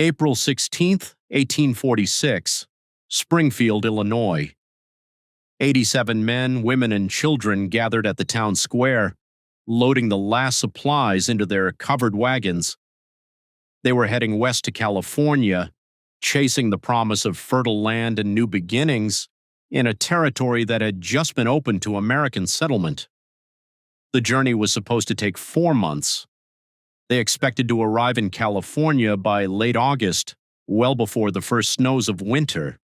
April 16, 1846, Springfield, Illinois. 87 men, women, and children gathered at the town square, loading the last supplies into their covered wagons. They were heading west to California, chasing the promise of fertile land and new beginnings in a territory that had just been opened to American settlement. The journey was supposed to take 4 months. They expected to arrive in California by late August, well before the first snows of winter.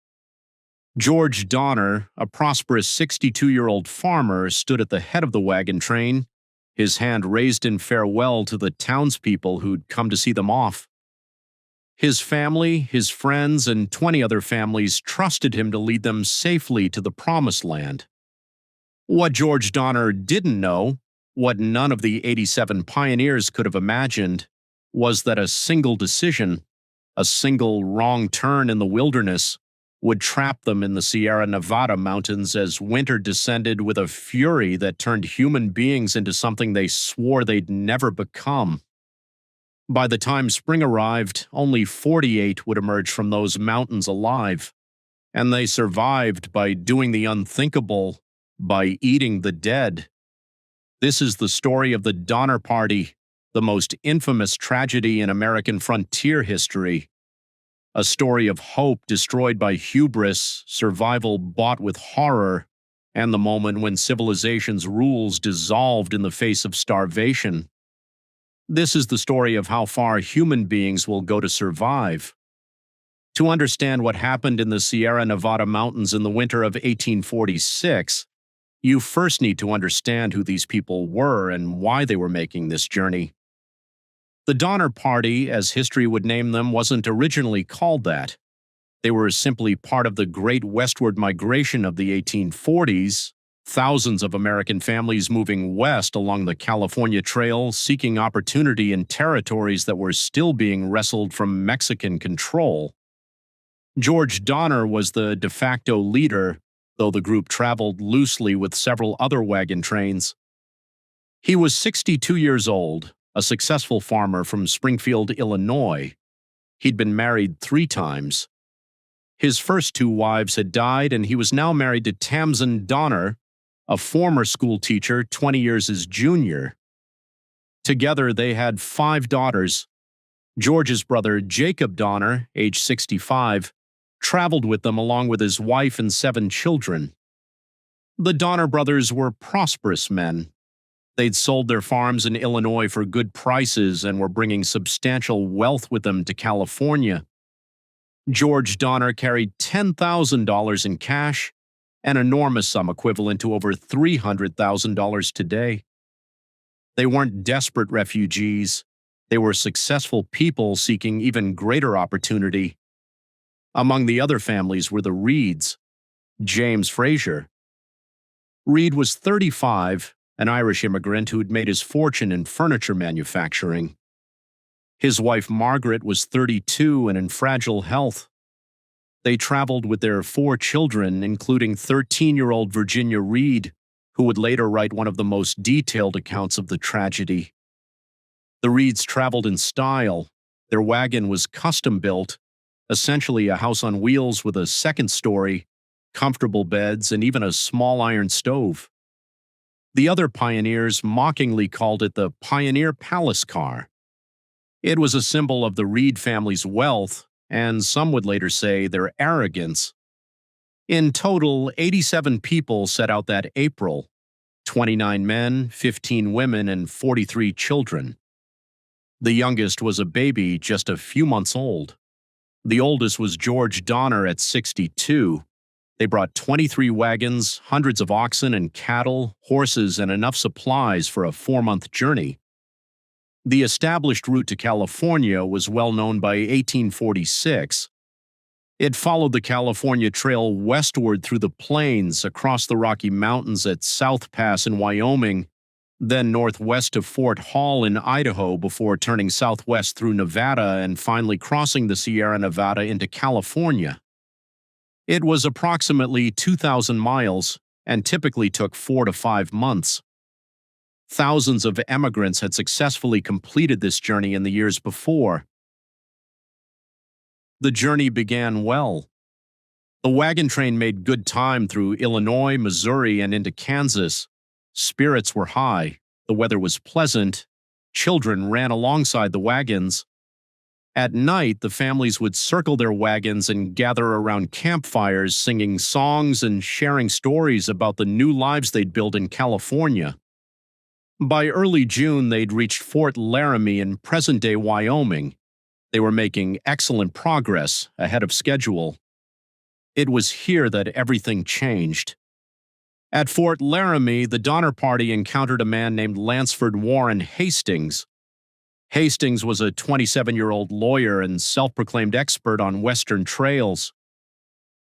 George Donner, a prosperous 62-year-old farmer, stood at the head of the wagon train, his hand raised in farewell to the townspeople who'd come to see them off. His family, his friends, and 20 other families trusted him to lead them safely to the promised land. What George Donner didn't know, what none of the 87 pioneers could have imagined, was that a single decision, a single wrong turn in the wilderness, would trap them in the Sierra Nevada mountains as winter descended with a fury that turned human beings into something they swore they'd never become. By the time spring arrived, only 48 would emerge from those mountains alive, and they survived by doing the unthinkable, by eating the dead. This is the story of the Donner Party, the most infamous tragedy in American frontier history. A story of hope destroyed by hubris, survival bought with horror, and the moment when civilization's rules dissolved in the face of starvation. This is the story of how far human beings will go to survive. To understand what happened in the Sierra Nevada mountains in the winter of 1846, you first need to understand who these people were and why they were making this journey. The Donner Party, as history would name them, wasn't originally called that. They were simply part of the Great Westward Migration of the 1840s, thousands of American families moving west along the California Trail, seeking opportunity in territories that were still being wrestled from Mexican control. George Donner was the de facto leader, though the group traveled loosely with several other wagon trains. He was 62 years old, a successful farmer from Springfield, Illinois. He'd been married 3 times. His first 2 wives had died, and he was now married to Tamsen Donner, a former school teacher 20 years his junior. Together, they had 5 daughters. George's brother, Jacob Donner, age 65, traveled with them along with his wife and 7 children. The Donner brothers were prosperous men. They'd sold their farms in Illinois for good prices and were bringing substantial wealth with them to California. George Donner carried $10,000 in cash, an enormous sum equivalent to over $300,000 today. They weren't desperate refugees. They were successful people seeking even greater opportunity. Among the other families were the Reeds. James Fraser. Reed was 35, an Irish immigrant who'd made his fortune in furniture manufacturing. His wife Margaret was 32 and in fragile health. They traveled with their 4 children, including 13-year-old Virginia Reed, who would later write one of the most detailed accounts of the tragedy. The Reeds traveled in style. Their wagon was custom-built, essentially a house on wheels with a second story, comfortable beds, and even a small iron stove. The other pioneers mockingly called it the Pioneer Palace Car. It was a symbol of the Reed family's wealth, and some would later say their arrogance. In total, 87 people set out that April, 29 men, 15 women, and 43 children. The youngest was a baby just a few months old. The oldest was George Donner at 62. They brought 23 wagons, hundreds of oxen and cattle, horses, and enough supplies for a 4-month journey. The established route to California was well known by 1846. It followed the California Trail westward through the plains, across the Rocky Mountains at South Pass in Wyoming, then northwest of Fort Hall in Idaho before turning southwest through Nevada and finally crossing the Sierra Nevada into California. It was approximately 2,000 miles and typically took 4 to 5 months. Thousands of emigrants had successfully completed this journey in the years before. The journey began well. The wagon train made good time through Illinois, Missouri, and into Kansas. Spirits were high, the weather was pleasant, children ran alongside the wagons. At night, the families would circle their wagons and gather around campfires, singing songs and sharing stories about the new lives they'd built in California. By early June, they'd reached Fort Laramie in present-day Wyoming. They were making excellent progress, ahead of schedule. It was here that everything changed. At Fort Laramie, the Donner Party encountered a man named Lansford Warren Hastings. Hastings was a 27-year-old lawyer and self-proclaimed expert on Western trails.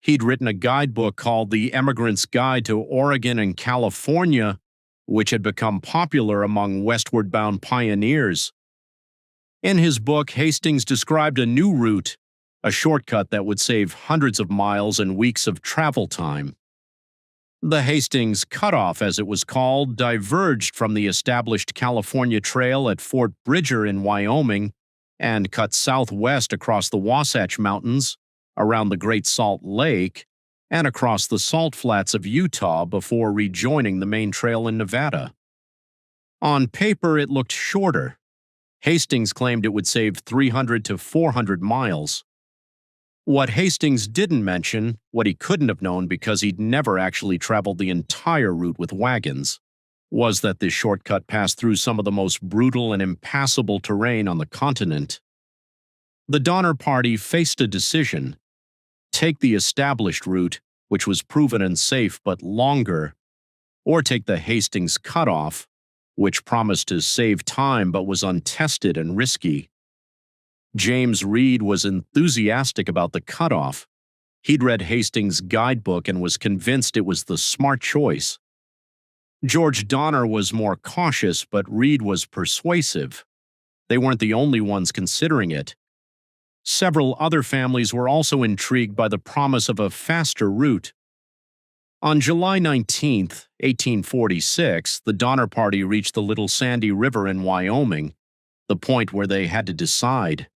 He'd written a guidebook called The Emigrant's Guide to Oregon and California, which had become popular among westward-bound pioneers. In his book, Hastings described a new route, a shortcut that would save hundreds of miles and weeks of travel time. The Hastings Cutoff, as it was called, diverged from the established California Trail at Fort Bridger in Wyoming and cut southwest across the Wasatch Mountains, around the Great Salt Lake, and across the Salt Flats of Utah before rejoining the main trail in Nevada. On paper, it looked shorter. Hastings claimed it would save 300 to 400 miles. What Hastings didn't mention, what he couldn't have known because he'd never actually traveled the entire route with wagons, was that this shortcut passed through some of the most brutal and impassable terrain on the continent. The Donner Party faced a decision: take the established route, which was proven and safe but longer, or take the Hastings Cutoff, which promised to save time but was untested and risky. James Reed was enthusiastic about the cutoff. He'd read Hastings' guidebook and was convinced it was the smart choice. George Donner was more cautious, but Reed was persuasive. They weren't the only ones considering it. Several other families were also intrigued by the promise of a faster route. On July 19, 1846, the Donner Party reached the Little Sandy River in Wyoming, the point where they had to decide: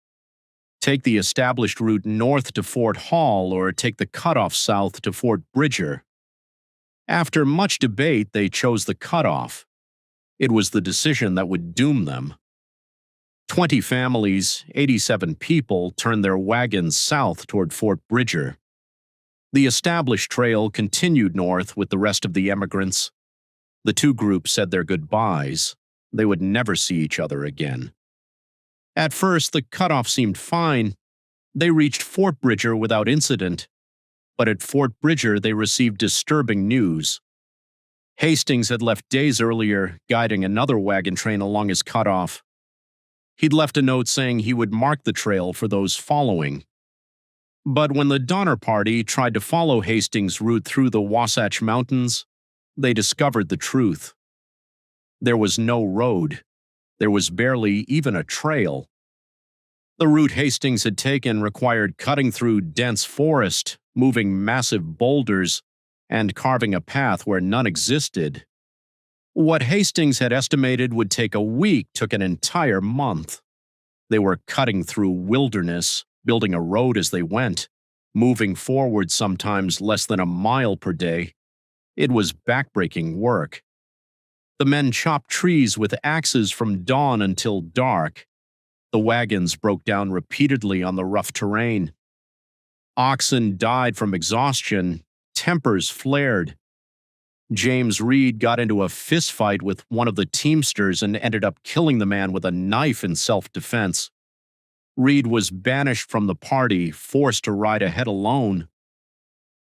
take the established route north to Fort Hall or take the cutoff south to Fort Bridger. After much debate, they chose the cutoff. It was the decision that would doom them. 20 families, 87 people, turned their wagons south toward Fort Bridger. The established trail continued north with the rest of the emigrants. The two groups said their goodbyes. They would never see each other again. At first, the cutoff seemed fine. They reached Fort Bridger without incident. But at Fort Bridger, they received disturbing news. Hastings had left days earlier, guiding another wagon train along his cutoff. He'd left a note saying he would mark the trail for those following. But when the Donner Party tried to follow Hastings' route through the Wasatch Mountains, they discovered the truth. There was no road. There was barely even a trail. The route Hastings had taken required cutting through dense forest, moving massive boulders, and carving a path where none existed. What Hastings had estimated would take a week took an entire month. They were cutting through wilderness, building a road as they went, moving forward sometimes less than a mile per day. It was backbreaking work. The men chopped trees with axes from dawn until dark. The wagons broke down repeatedly on the rough terrain. Oxen died from exhaustion. Tempers flared. James Reed got into a fistfight with one of the teamsters and ended up killing the man with a knife in self-defense. Reed was banished from the party, forced to ride ahead alone.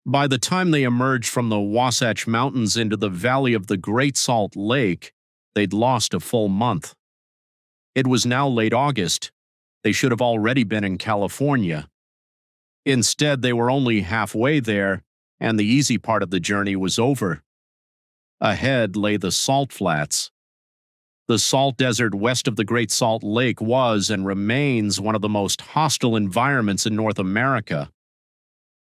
By the time they emerged from the Wasatch Mountains into the valley of the Great Salt Lake, they'd lost a full month. It was now late August. They should have already been in California. Instead, they were only halfway there, and the easy part of the journey was over. Ahead lay the Salt Flats. The salt desert west of the Great Salt Lake was and remains one of the most hostile environments in North America.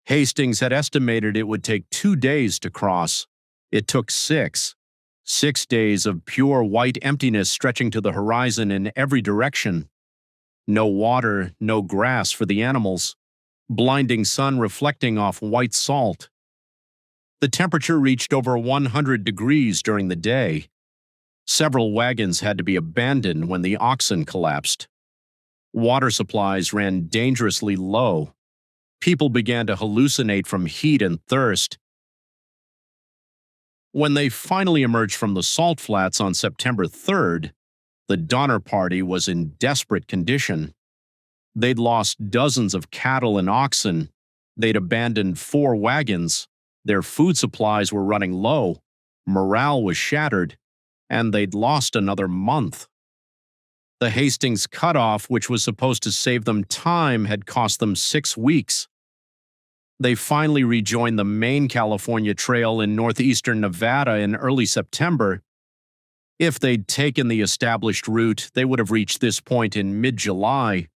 Hastings had estimated it would take 2 days to cross. It took 6. 6 days of pure white emptiness stretching to the horizon in every direction. No water, no grass for the animals. blinding sun reflecting off white salt. The temperature reached over 100 degrees during the day. Several wagons had to be abandoned when the oxen collapsed. Water supplies ran dangerously low. People began to hallucinate from heat and thirst. When they finally emerged from the salt flats on September 3rd, the Donner Party was in desperate condition. They'd lost dozens of cattle and oxen. They'd abandoned 4 wagons. Their food supplies were running low. Morale was shattered, and they'd lost another month. The Hastings cutoff, which was supposed to save them time, had cost them 6 weeks. They finally rejoined the main California Trail in northeastern Nevada in early September. If they'd taken the established route, they would have reached this point in mid-July.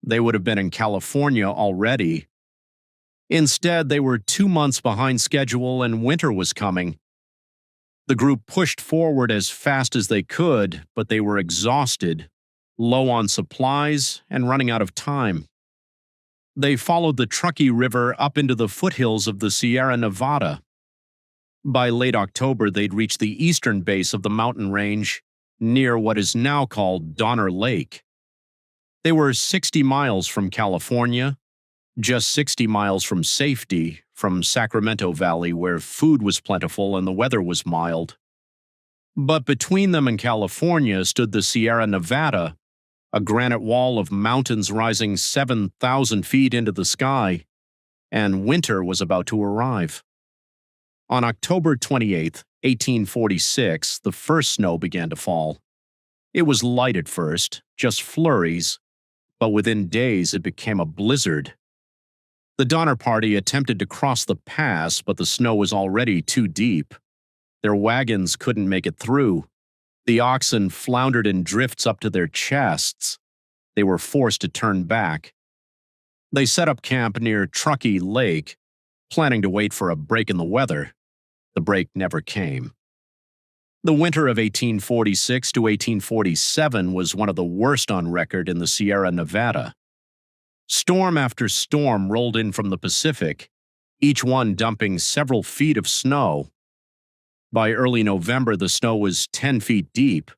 They would have been in California already. Instead, they were 2 months behind schedule and winter was coming. The group pushed forward as fast as they could, but they were exhausted, low on supplies, and running out of time. They followed the Truckee River up into the foothills of the Sierra Nevada. By late October, they'd reached the eastern base of the mountain range, near what is now called Donner Lake. They were 60 miles from California, just 60 miles from safety, from Sacramento Valley, where food was plentiful and the weather was mild. But between them and California stood the Sierra Nevada, a granite wall of mountains rising 7,000 feet into the sky, and winter was about to arrive. On October 28, 1846, the first snow began to fall. It was light at first, just flurries, but within days it became a blizzard. The Donner Party attempted to cross the pass, but the snow was already too deep. Their wagons couldn't make it through. The oxen floundered in drifts up to their chests. They were forced to turn back. They set up camp near Truckee Lake, planning to wait for a break in the weather. The break never came. The winter of 1846 to 1847 was one of the worst on record in the Sierra Nevada. Storm after storm rolled in from the Pacific, each one dumping several feet of snow. By early November, the snow was 10 feet deep.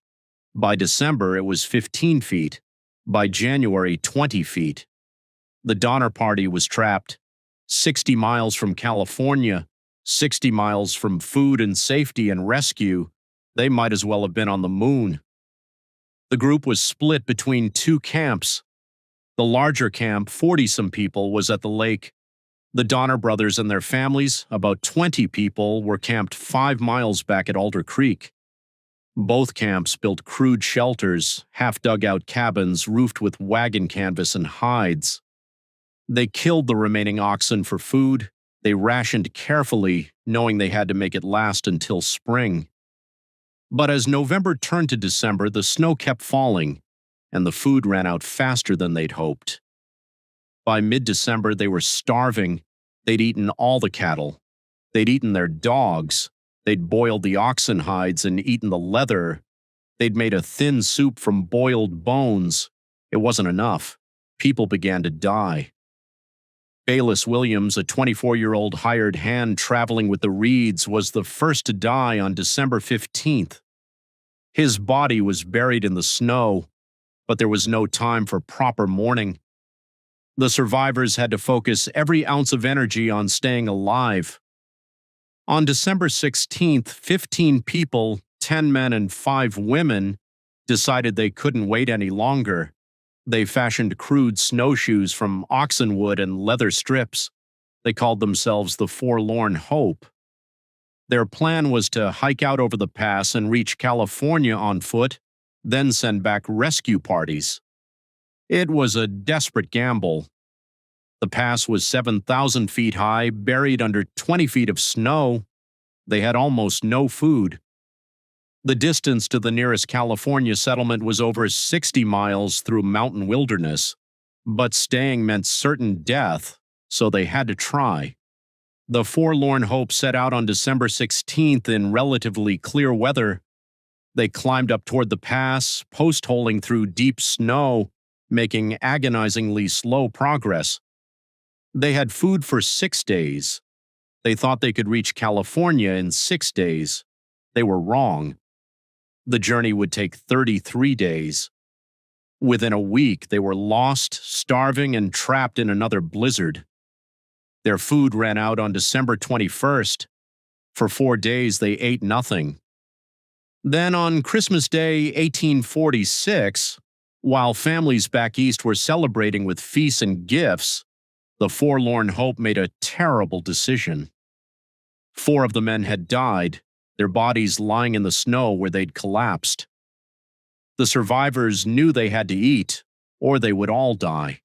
By December, it was 15 feet. By January, 20 feet. The Donner Party was trapped 60 miles from California, 60 miles from food and safety and rescue. They might as well have been on the moon. The group was split between 2 camps. The larger camp, 40-some people, was at the lake. The Donner brothers and their families, about 20 people, were camped 5 miles back at Alder Creek. Both camps built crude shelters, half-dug-out cabins roofed with wagon canvas and hides. They killed the remaining oxen for food. They rationed carefully, knowing they had to make it last until spring. But as November turned to December, the snow kept falling, and the food ran out faster than they'd hoped. By mid-December, they were starving. They'd eaten all the cattle. They'd eaten their dogs. They'd boiled the oxen hides and eaten the leather. They'd made a thin soup from boiled bones. It wasn't enough. People began to die. Bayless Williams, a 24-year-old hired hand traveling with the Reeds, was the first to die on December 15th. His body was buried in the snow, but there was no time for proper mourning. The survivors had to focus every ounce of energy on staying alive. On December 16th, 15 people, 10 men and 5 women, decided they couldn't wait any longer. They fashioned crude snowshoes from oxenwood and leather strips. They called themselves the Forlorn Hope. Their plan was to hike out over the pass and reach California on foot, then send back rescue parties. It was a desperate gamble. The pass was 7,000 feet high, buried under 20 feet of snow. They had almost no food. The distance to the nearest California settlement was over 60 miles through mountain wilderness, but staying meant certain death, so they had to try. The Forlorn Hope set out on December 16th in relatively clear weather. They climbed up toward the pass, post-holing through deep snow, making agonizingly slow progress. They had food for 6 days. They thought they could reach California in 6 days. They were wrong. The journey would take 33 days. Within a week, they were lost, starving, and trapped in another blizzard. Their food ran out on December 21st. For 4 days, they ate nothing. Then on Christmas Day, 1846, while families back east were celebrating with feasts and gifts, the forlorn hope made a terrible decision. 4 of the men had died, their bodies lying in the snow where they'd collapsed. The survivors knew they had to eat, or they would all die.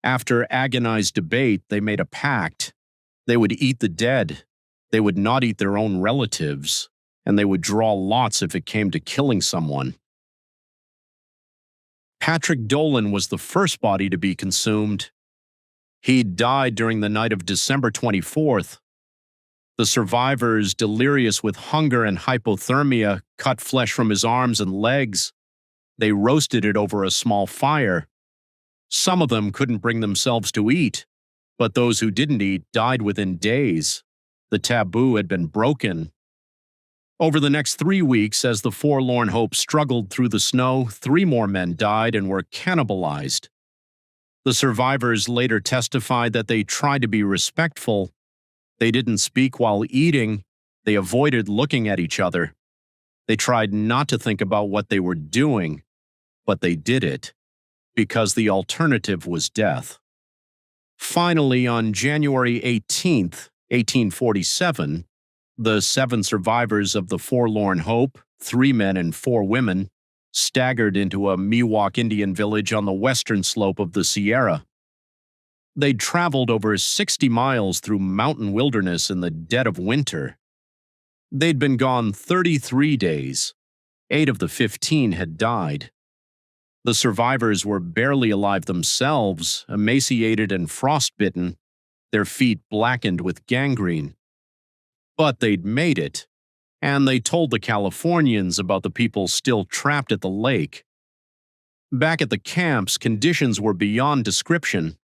After agonized debate, they made a pact. They would eat the dead, they would not eat their own relatives, and they would draw lots if it came to killing someone. Patrick Dolan was the first body to be consumed. He'd died during the night of December 24th. The survivors, delirious with hunger and hypothermia, cut flesh from his arms and legs. They roasted it over a small fire. Some of them couldn't bring themselves to eat, but those who didn't eat died within days. The taboo had been broken. Over the next 3 weeks, as the forlorn hope struggled through the snow, 3 more men died and were cannibalized. The survivors later testified that they tried to be respectful. They didn't speak while eating. They avoided looking at each other. They tried not to think about what they were doing, but they did it, because the alternative was death. Finally, on January 18th, 1847, the 7 survivors of the forlorn hope, 3 men and 4 women, staggered into a Miwok Indian village on the western slope of the Sierra. They'd traveled over 60 miles through mountain wilderness in the dead of winter. They'd been gone 33 days. 8 of the 15 had died. The survivors were barely alive themselves, emaciated and frostbitten, their feet blackened with gangrene. But they'd made it, and they told the Californians about the people still trapped at the lake. Back at the camps, conditions were beyond description.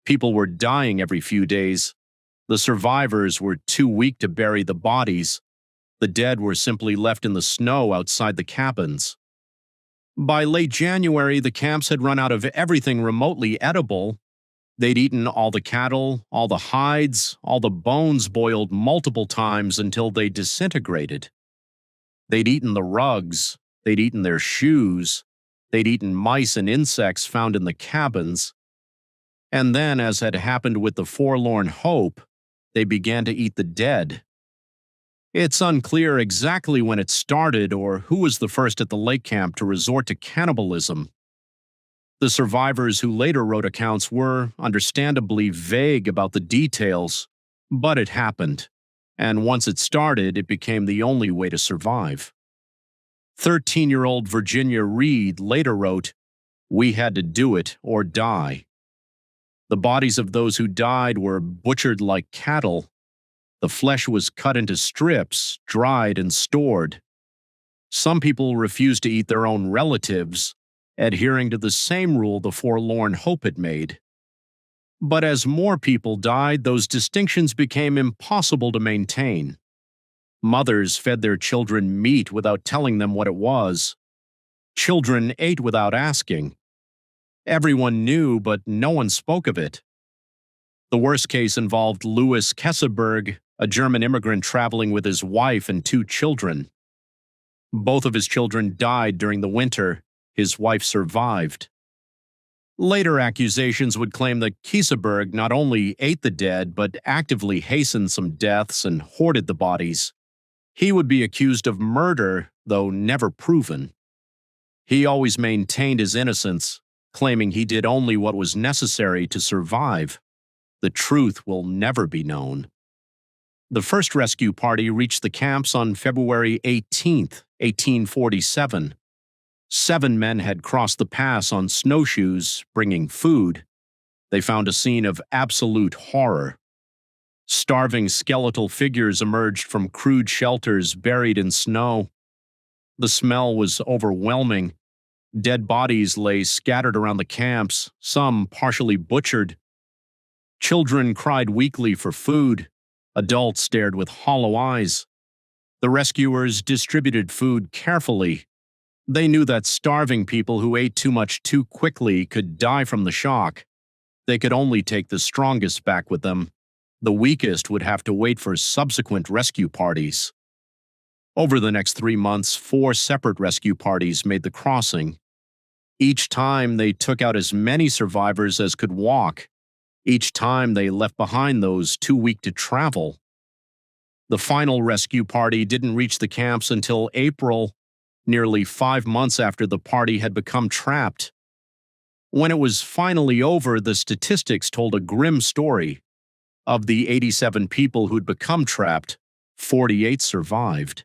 People were dying every few days. The survivors were too weak to bury the bodies. The dead were simply left in the snow outside the cabins. By late January, the camps had run out of everything remotely edible. They'd eaten all the cattle, all the hides, all the bones boiled multiple times until they disintegrated. They'd eaten the rugs, they'd eaten their shoes, they'd eaten mice and insects found in the cabins. And then, as had happened with the forlorn hope, they began to eat the dead. It's unclear exactly when it started or who was the first at the lake camp to resort to cannibalism. The survivors who later wrote accounts were, understandably, vague about the details, but it happened, and once it started, it became the only way to survive. 13-year-old Virginia Reed later wrote, "We had to do it or die." The bodies of those who died were butchered like cattle. The flesh was cut into strips, dried, and stored. Some people refused to eat their own relatives, adhering to the same rule the forlorn hope had made. But as more people died, those distinctions became impossible to maintain. Mothers fed their children meat without telling them what it was. Children ate without asking. Everyone knew, but no one spoke of it. The worst case involved Louis Kesselberg, a German immigrant traveling with his wife and 2 children. Both of his children died during the winter. His wife survived. Later accusations would claim that Kesselberg not only ate the dead, but actively hastened some deaths and hoarded the bodies. He would be accused of murder, though never proven. He always maintained his innocence, claiming he did only what was necessary to survive. The truth will never be known. The first rescue party reached the camps on February 18th, 1847. 7 men had crossed the pass on snowshoes, bringing food. They found a scene of absolute horror. Starving skeletal figures emerged from crude shelters buried in snow. The smell was overwhelming. Dead bodies lay scattered around the camps, some partially butchered. Children cried weakly for food. Adults stared with hollow eyes. The rescuers distributed food carefully. They knew that starving people who ate too much too quickly could die from the shock. They could only take the strongest back with them. The weakest would have to wait for subsequent rescue parties. Over the next 3 months, 4 separate rescue parties made the crossing. Each time they took out as many survivors as could walk. Each time they left behind those too weak to travel. The final rescue party didn't reach the camps until April, nearly 5 months after the party had become trapped. When it was finally over, the statistics told a grim story. Of the 87 people who'd become trapped, 48 survived.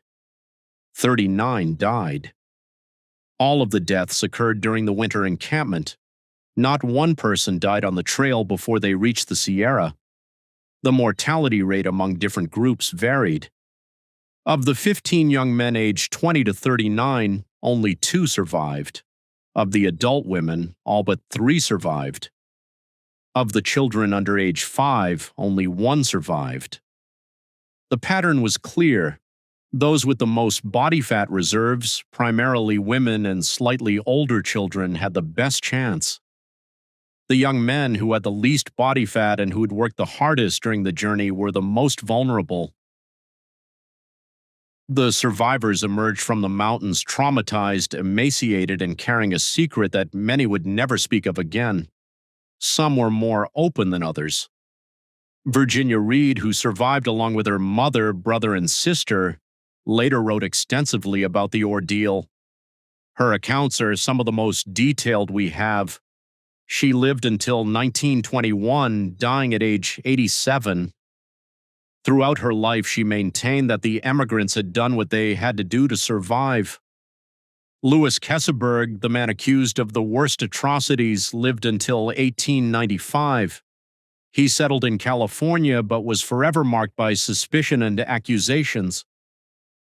39 died. All of the deaths occurred during the winter encampment. Not one person died on the trail before they reached the Sierra. The mortality rate among different groups varied. Of the 15 young men aged 20 to 39, only 2 survived. Of the adult women, all but 3 survived. Of the children under age 5, only 1 survived. The pattern was clear. Those with the most body fat reserves, primarily women and slightly older children, had the best chance. The young men who had the least body fat and who had worked the hardest during the journey were the most vulnerable. The survivors emerged from the mountains traumatized, emaciated, and carrying a secret that many would never speak of again. Some were more open than others. Virginia Reed, who survived along with her mother, brother, and sister, later wrote extensively about the ordeal. Her accounts are some of the most detailed we have. She lived until 1921, dying at age 87. Throughout her life, she maintained that the emigrants had done what they had to do to survive. Louis Kesselberg, the man accused of the worst atrocities, lived until 1895. He settled in California but was forever marked by suspicion and accusations.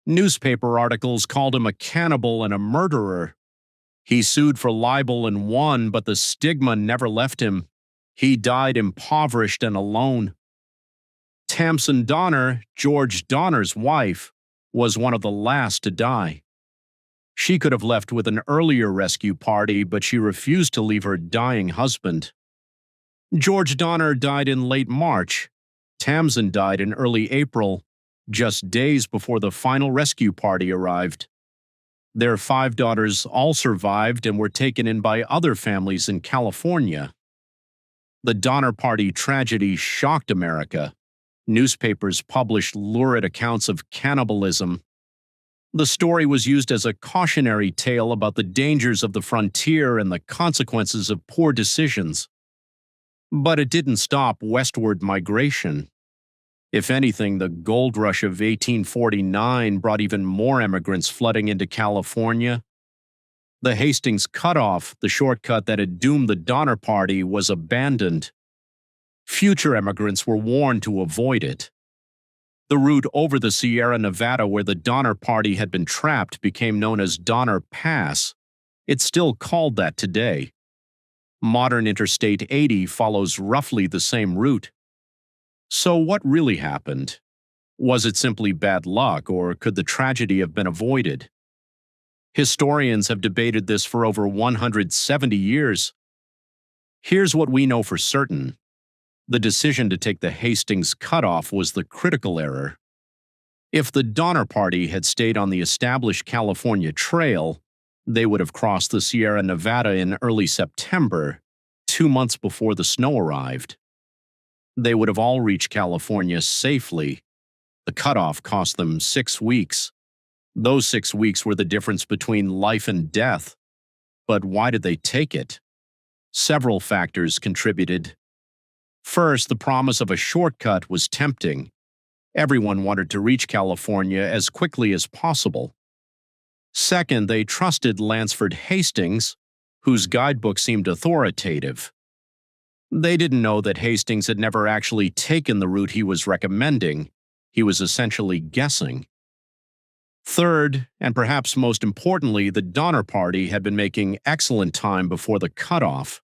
Newspaper articles called him a cannibal and a murderer. He sued for libel and won, but the stigma never left him. He died impoverished and alone. Tamsen Donner, George Donner's wife, was one of the last to die. She could have left with an earlier rescue party, but she refused to leave her dying husband. George Donner died in late March. Tamsen died in early April, just days before the final rescue party arrived. Their 5 daughters all survived and were taken in by other families in California. The Donner Party tragedy shocked America. Newspapers published lurid accounts of cannibalism. The story was used as a cautionary tale about the dangers of the frontier and the consequences of poor decisions. But it didn't stop westward migration. If anything, the gold rush of 1849 brought even more immigrants flooding into California. The Hastings Cutoff, the shortcut that had doomed the Donner Party, was abandoned. Future immigrants were warned to avoid it. The route over the Sierra Nevada where the Donner Party had been trapped became known as Donner Pass. It's still called that today. Modern Interstate 80 follows roughly the same route. So what really happened? Was it simply bad luck, or could the tragedy have been avoided? Historians have debated this for over 170 years. Here's what we know for certain. The decision to take the Hastings Cutoff was the critical error. If the Donner Party had stayed on the established California Trail, they would have crossed the Sierra Nevada in early September, 2 months before the snow arrived. They would have all reached California safely. The cutoff cost them 6 weeks. Those 6 weeks were the difference between life and death. But why did they take it? Several factors contributed. First, the promise of a shortcut was tempting. Everyone wanted to reach California as quickly as possible. Second, they trusted Lansford Hastings, whose guidebook seemed authoritative. They didn't know that Hastings had never actually taken the route he was recommending. He was essentially guessing. Third, and perhaps most importantly, the Donner Party had been making excellent time before the cutoff.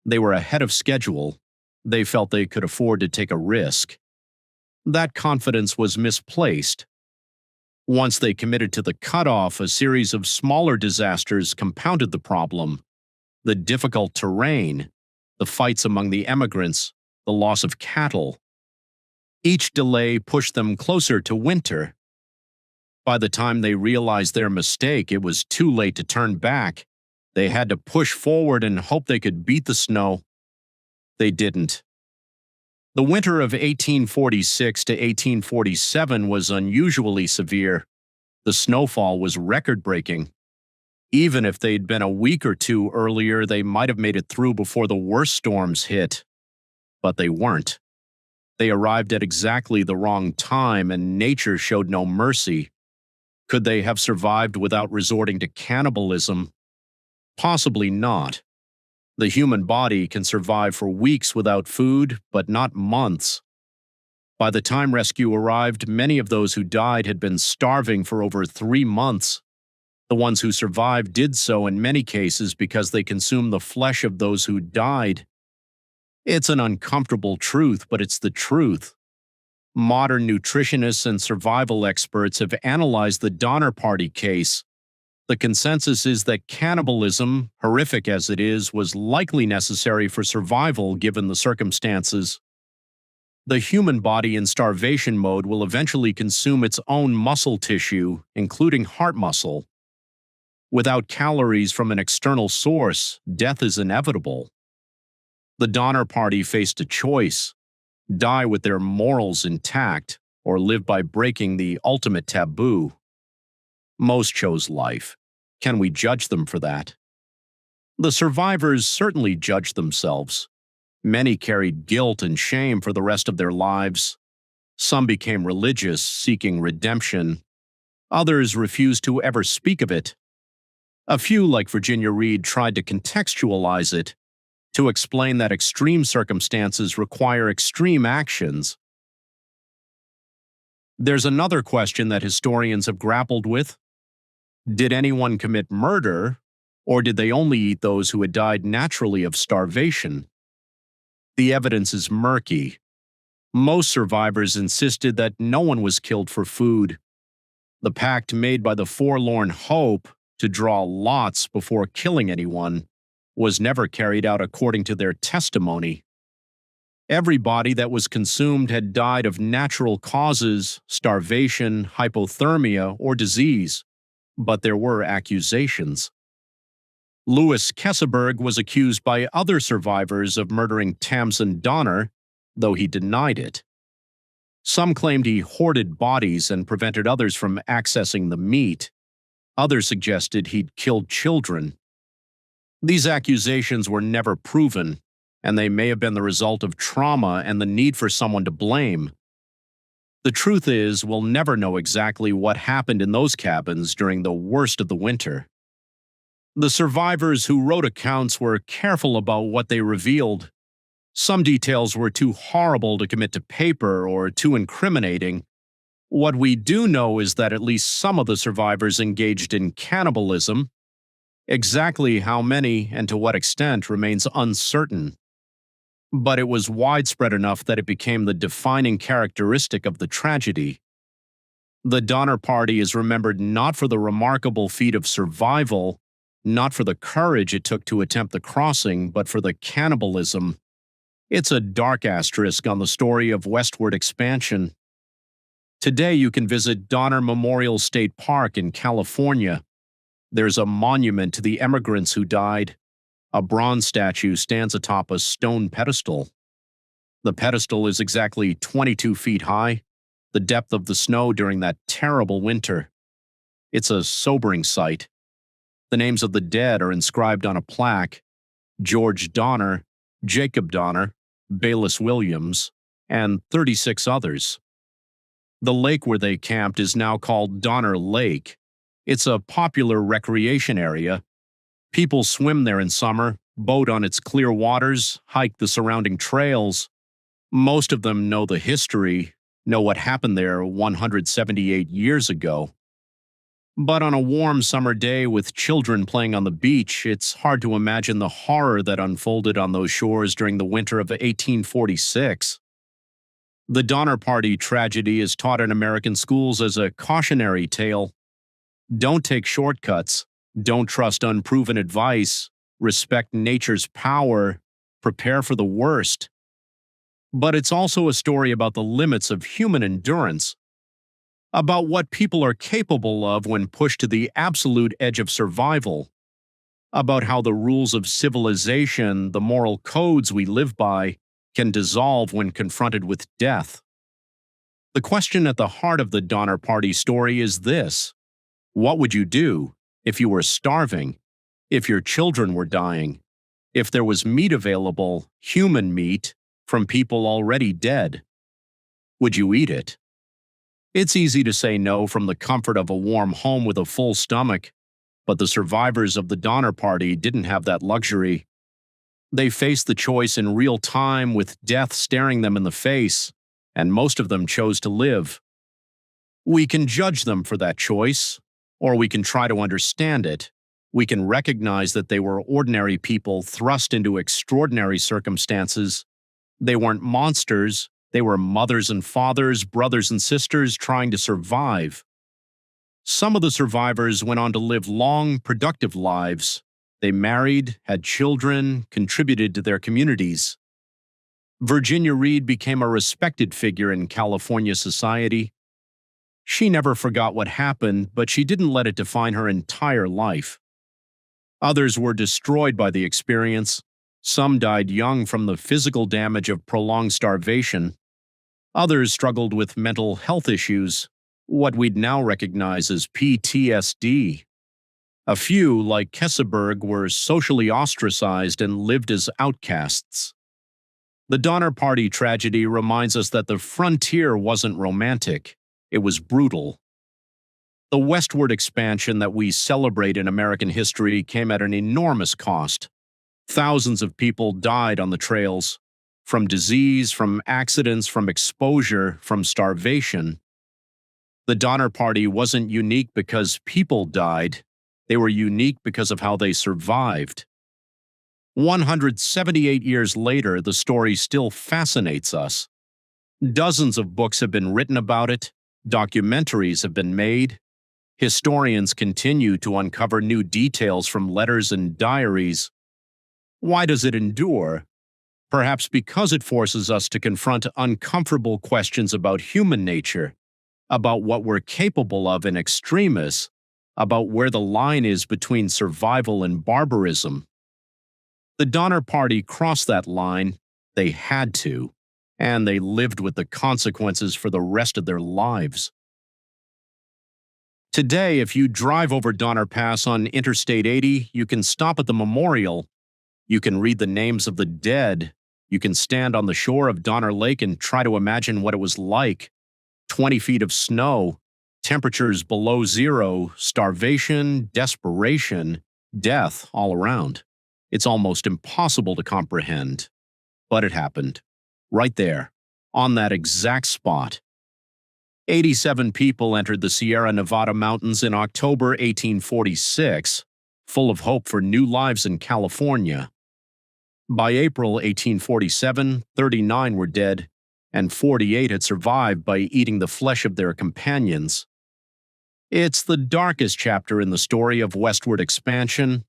They were ahead of schedule. They felt they could afford to take a risk. That confidence was misplaced. Once they committed to the cutoff, a series of smaller disasters compounded the problem. The difficult terrain, the fights among the emigrants, the loss of cattle. Each delay pushed them closer to winter. By the time they realized their mistake, it was too late to turn back. They had to push forward and hope they could beat the snow. They didn't. The winter of 1846 to 1847 was unusually severe. The snowfall was record-breaking. Even if they'd been a week or two earlier, they might have made it through before the worst storms hit. But they weren't. They arrived at exactly the wrong time, and nature showed no mercy. Could they have survived without resorting to cannibalism? Possibly not. The human body can survive for weeks without food, but not months. By the time rescue arrived, many of those who died had been starving for over 3 months. The ones who survived did so in many cases because they consumed the flesh of those who died. It's an uncomfortable truth, but it's the truth. Modern nutritionists and survival experts have analyzed the Donner Party case. The consensus is that cannibalism, horrific as it is, was likely necessary for survival given the circumstances. The human body in starvation mode will eventually consume its own muscle tissue, including heart muscle. Without calories from an external source, death is inevitable. The Donner Party faced a choice: die with their morals intact, or live by breaking the ultimate taboo. Most chose life. Can we judge them for that? The survivors certainly judged themselves. Many carried guilt and shame for the rest of their lives. Some became religious, seeking redemption. Others refused to ever speak of it. A few, like Virginia Reed, tried to contextualize it, to explain that extreme circumstances require extreme actions. There's another question that historians have grappled with. Did anyone commit murder, or did they only eat those who had died naturally of starvation? The evidence is murky. Most survivors insisted that no one was killed for food. The pact made by the forlorn hope to draw lots before killing anyone was never carried out according to their testimony. Every body that was consumed had died of natural causes, starvation, hypothermia, or disease, but there were accusations. Louis Kesselberg was accused by other survivors of murdering Tamsin Donner, though he denied it. Some claimed he hoarded bodies and prevented others from accessing the meat. Others suggested he'd killed children. These accusations were never proven, and they may have been the result of trauma and the need for someone to blame. The truth is, we'll never know exactly what happened in those cabins during the worst of the winter. The survivors who wrote accounts were careful about what they revealed. Some details were too horrible to commit to paper or too incriminating. What we do know is that at least some of the survivors engaged in cannibalism. Exactly how many and to what extent remains uncertain. But it was widespread enough that it became the defining characteristic of the tragedy. The Donner Party is remembered not for the remarkable feat of survival, not for the courage it took to attempt the crossing, but for the cannibalism. It's a dark asterisk on the story of westward expansion. Today you can visit Donner Memorial State Park in California. There's a monument to the emigrants who died. A bronze statue stands atop a stone pedestal. The pedestal is exactly 22 feet high, the depth of the snow during that terrible winter. It's a sobering sight. The names of the dead are inscribed on a plaque: George Donner, Jacob Donner, Bayless Williams, and 36 others. The lake where they camped is now called Donner Lake. It's a popular recreation area. People swim there in summer, boat on its clear waters, hike the surrounding trails. Most of them know the history, know what happened there 178 years ago. But on a warm summer day with children playing on the beach, it's hard to imagine the horror that unfolded on those shores during the winter of 1846. The Donner Party tragedy is taught in American schools as a cautionary tale. Don't take shortcuts. Don't trust unproven advice. Respect nature's power. Prepare for the worst. But it's also a story about the limits of human endurance, about what people are capable of when pushed to the absolute edge of survival, about how the rules of civilization, the moral codes we live by, can dissolve when confronted with death. The question at the heart of the Donner Party story is this: what would you do if you were starving, if your children were dying, if there was meat available, human meat, from people already dead? Would you eat it? It's easy to say no from the comfort of a warm home with a full stomach, but the survivors of the Donner Party didn't have that luxury. They faced the choice in real time with death staring them in the face, and most of them chose to live. We can judge them for that choice, or we can try to understand it. We can recognize that they were ordinary people thrust into extraordinary circumstances. They weren't monsters. They were mothers and fathers, brothers and sisters trying to survive. Some of the survivors went on to live long, productive lives. They married, had children, contributed to their communities. Virginia Reed became a respected figure in California society. She never forgot what happened, but she didn't let it define her entire life. Others were destroyed by the experience. Some died young from the physical damage of prolonged starvation. Others struggled with mental health issues, what we'd now recognize as PTSD. A few, like Kesseberg, were socially ostracized and lived as outcasts. The Donner Party tragedy reminds us that the frontier wasn't romantic, it was brutal. The westward expansion that we celebrate in American history came at an enormous cost. Thousands of people died on the trails, from disease, from accidents, from exposure, from starvation. The Donner Party wasn't unique because people died. They were unique because of how they survived. 178 years later, the story still fascinates us. Dozens of books have been written about it, documentaries have been made. Historians continue to uncover new details from letters and diaries. Why does it endure? Perhaps because it forces us to confront uncomfortable questions about human nature, about what we're capable of in extremis, about where the line is between survival and barbarism. The Donner Party crossed that line. They had to, and they lived with the consequences for the rest of their lives. Today, if you drive over Donner Pass on Interstate 80, you can stop at the memorial. You can read the names of the dead. You can stand on the shore of Donner Lake and try to imagine what it was like. 20 feet of snow, temperatures below zero, starvation, desperation, death all around. It's almost impossible to comprehend. But it happened. Right there, on that exact spot. 87 people entered the Sierra Nevada mountains in October 1846, full of hope for new lives in California. By April 1847, 39 were dead, and 48 had survived by eating the flesh of their companions. It's the darkest chapter in the story of westward expansion,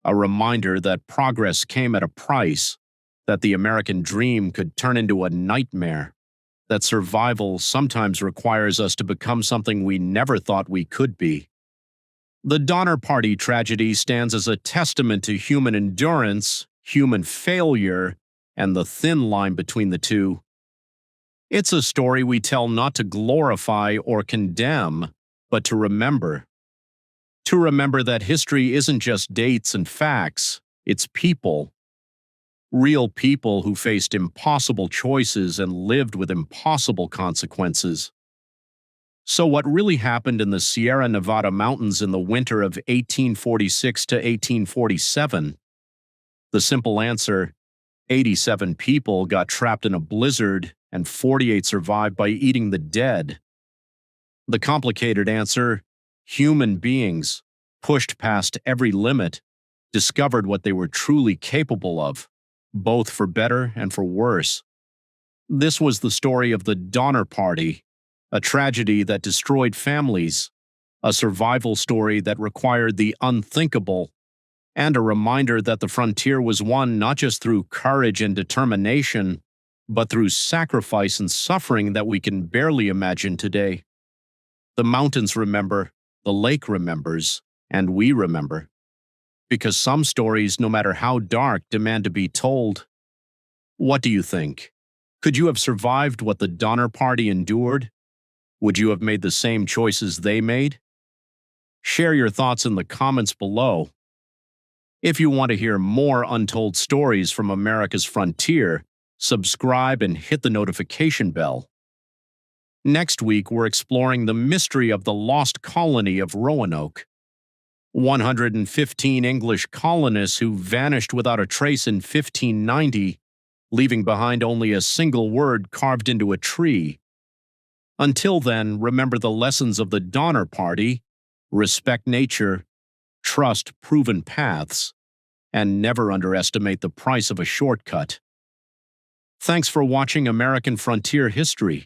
a reminder that progress came at a price, that the American dream could turn into a nightmare, that survival sometimes requires us to become something we never thought we could be. The Donner Party tragedy stands as a testament to human endurance, human failure, and the thin line between the two. It's a story we tell not to glorify or condemn, but to remember. To remember that history isn't just dates and facts, it's people. Real people who faced impossible choices and lived with impossible consequences. So what really happened in the Sierra Nevada mountains in the winter of 1846 to 1847? The simple answer: 87 people got trapped in a blizzard and 48 survived by eating the dead. The complicated answer: Human beings, pushed past every limit, discovered what they were truly capable of, both for better and for worse. This was the story of the Donner Party, a tragedy that destroyed families, a survival story that required the unthinkable, and a reminder that the frontier was won not just through courage and determination, but through sacrifice and suffering that we can barely imagine today. The mountains remember, the lake remembers, and we remember. Because some stories, no matter how dark, demand to be told. What do you think? Could you have survived what the Donner Party endured? Would you have made the same choices they made? Share your thoughts in the comments below. If you want to hear more untold stories from America's frontier, subscribe and hit the notification bell. Next week, we're exploring the mystery of the lost colony of Roanoke. 115 English colonists who vanished without a trace in 1590, leaving behind only a single word carved into a tree. Until then, remember the lessons of the Donner Party: respect nature, trust proven paths, and never underestimate the price of a shortcut. Thanks for watching American Frontier History.